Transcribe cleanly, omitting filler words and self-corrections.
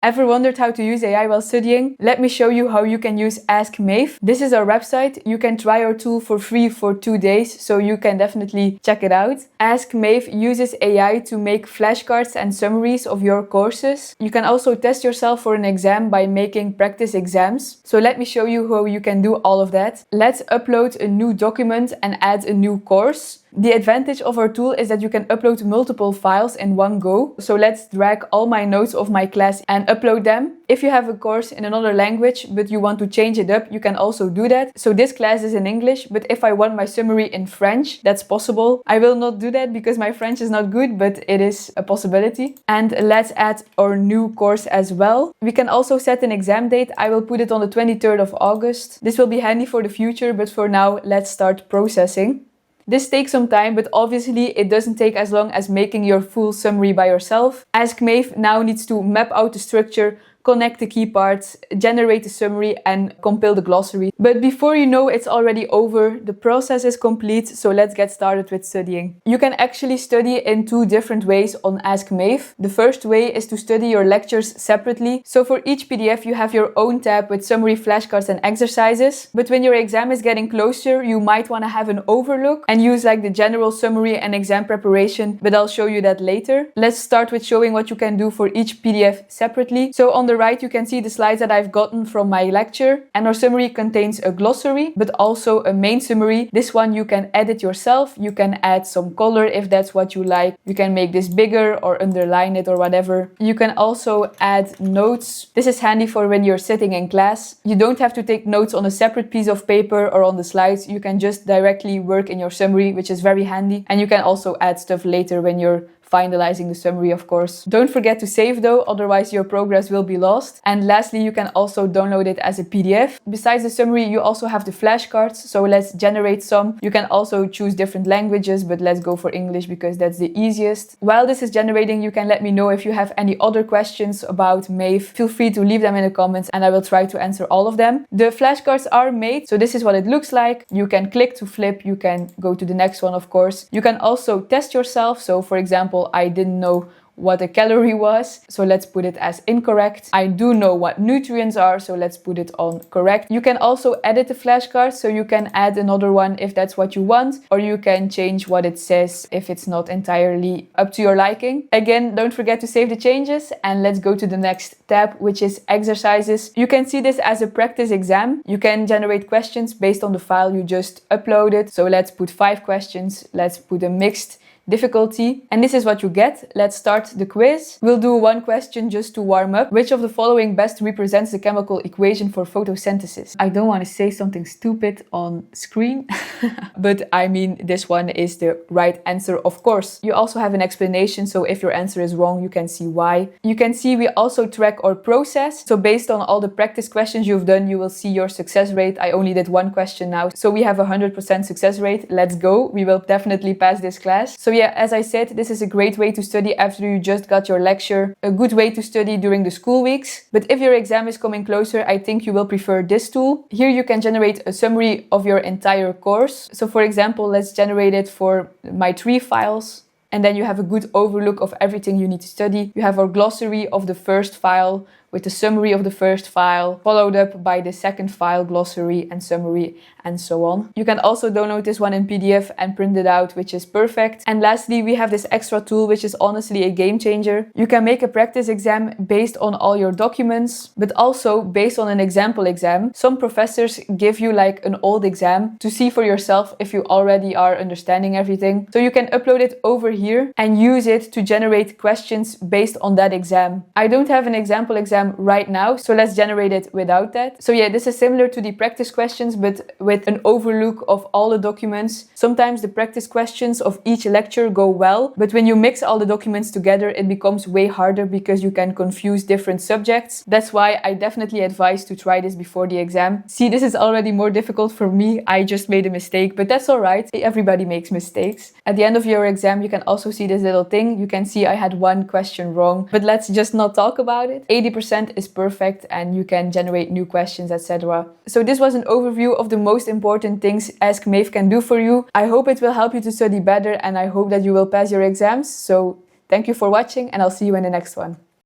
Ever wondered how to use AI while studying? Let me show you how you can use Ask Maeve. This is our website. You can try our tool for free for 2 days, so you can definitely check it out. Ask Maeve uses AI to make flashcards and summaries of your courses. You can also test yourself for an exam by making practice exams. So let me show you how you can do all of that. Let's upload a new document and add a new course. The advantage of our tool is that you can upload multiple files in one go. So let's drag all my notes of my class and upload them. If you have a course in another language, but you want to change it up, you can also do that. So this class is in English, but if I want my summary in French, that's possible. I will not do that because my French is not good, but it is a possibility. And let's add our new course as well. We can also set an exam date. I will put it on the 23rd of August. This will be handy for the future, but for now, let's start processing. This takes some time, but obviously it doesn't take as long as making your full summary by yourself. Ask Maeve now needs to map out the structure, connect the key parts, generate the summary and compile the glossary. But before you know it's already over, the process is complete, so let's get started with studying. You can actually study in 2 different ways on Ask Maeve. The first way is to study your lectures separately. So for each PDF you have your own tab with summary, flashcards and exercises. But when your exam is getting closer, you might want to have an overlook and use like the general summary and exam preparation, but I'll show you that later. Let's start with showing what you can do for each PDF separately. So on the right you can see the slides that I've gotten from my lecture, and our summary contains a glossary but also a main summary. This one you can edit yourself. You can add some color if that's what you like. You can make this bigger or underline it or whatever. You can also add notes. This is handy for when you're sitting in class. You don't have to take notes on a separate piece of paper or on the slides. You can just directly work in your summary, which is very handy. And you can also add stuff later when you're finalizing the summary, of course. Don't forget to save though, otherwise your progress will be lost. And lastly, you can also download it as a PDF. Besides the summary, you also have the flashcards, so let's generate some. You can also choose different languages, but let's go for English because that's the easiest. While this is generating, you can let me know if you have any other questions about Maeve. Feel free to leave them in the comments and I will try to answer all of them. The flashcards are made, so this is what it looks like. You can click to flip, you can go to the next one, of course. You can also test yourself, so for example, I didn't know what a calorie was, so let's put it as incorrect. I do know what nutrients are, so let's put it on correct. You can also edit the flashcard, so you can add another one if that's what you want, or you can change what it says if it's not entirely up to your liking. Again, don't forget to save the changes, and let's go to the next tab, which is exercises. You can see this as a practice exam. You can generate questions based on the file you just uploaded. So let's put 5 questions. Let's put a mixed difficulty, and this is what you get. Let's start the quiz. We'll do 1 question just to warm up. Which of the following best represents the chemical equation for photosynthesis? I don't want to say something stupid on screen, but I mean this one is the right answer, of course. You also have an explanation, so if your answer is wrong, you can see why. You can see we also track our process. So based on all the practice questions you've done, you will see your success rate. I only did 1 question now, so we have a 100% success rate. Let's go. We will definitely pass this class. So yeah, as I said, this is a great way to study after you just got your lecture, a good way to study during the school weeks. But if your exam is coming closer, I think you will prefer this tool. Here you can generate a summary of your entire course. So for example, let's generate it for my 3 files. And then you have a good overlook of everything you need to study. You have our glossary of the first file with the summary of the first file, followed up by the second file, glossary and summary, and so on. You can also download this one in PDF and print it out, which is perfect. And lastly, we have this extra tool, which is honestly a game changer. You can make a practice exam based on all your documents, but also based on an example exam. Some professors give you like an old exam to see for yourself if you already are understanding everything. So you can upload it over here and use it to generate questions based on that exam. I don't have an example exam right now, so let's generate it without that. So yeah, this is similar to the practice questions, but with an overlook of all the documents. Sometimes the practice questions of each lecture go well, but when you mix all the documents together, it becomes way harder because you can confuse different subjects. That's why I definitely advise to try this before the exam. See, this is already more difficult for me. I just made a mistake, but that's all right. Everybody makes mistakes. At the end of your exam, you can also see this little thing. You can see I had 1 question wrong, but let's just not talk about it. 80% is perfect and you can generate new questions, etc. So this was an overview of the most important things Ask Maeve can do for you. I hope it will help you to study better and I hope that you will pass your exams. So thank you for watching and I'll see you in the next one.